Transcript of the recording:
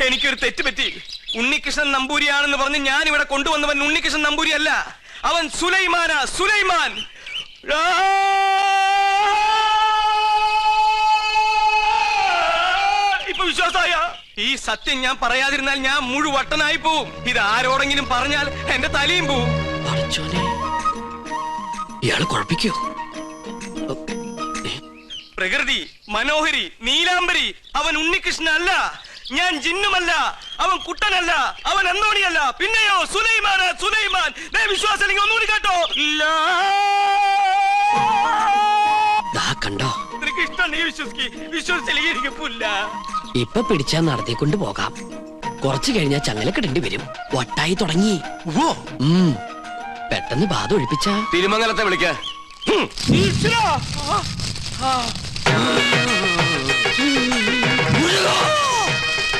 എനിക്കൊരു തെറ്റ് പറ്റി. ഉണ്ണികൃഷ്ണൻ നമ്പൂരിയാണെന്ന് പറഞ്ഞ് ഞാൻ ഇവിടെ കൊണ്ടുവന്നവൻ ഉണ്ണികൃഷ്ണൻ നമ്പൂരി അല്ല, അവൻ സുലൈമാനാ, സുലൈമാൻ. ഇപ്പൊ വിശ്വാസായ? ഈ സത്യം ഞാൻ പറയാതിരുന്നാൽ ഞാൻ മുഴുവട്ടനായി പോവും. ഇത് ആരോടെങ്കിലും പറഞ്ഞാൽ എന്റെ തലയും പോവും. ഇയാള് കുഴപ്പിക്കോ? പ്രകൃതി, മനോഹരി, നീലാംബരി, അവൻ ഉണ്ണികൃഷ്ണൻ അല്ല, ഞാൻ ജിന്നുമല്ല, അവൻ കുട്ടനല്ല, അവൻ അന്തോണിയല്ല, പിന്നെയോ സുലൈമാൻ. സുലൈമാൻ വിശ്വാസം ഒന്നുകൂടി കേട്ടോ. കണ്ടോ, കൃഷ്ണൻ നീ വിശ്വസിച്ചില്ല. ഇപ്പൊ പിടിച്ചാ നടത്തിക്കൊണ്ട് പോകാം. കുറച്ചു കഴിഞ്ഞാൽ ചങ്ങലക്കിടേണ്ടി വരും. ഒട്ടായി തുടങ്ങി. പെട്ടെന്ന് ബാധ ഒഴിപ്പിച്ച തിരുമംഗലത്തെ വിളിക്ക.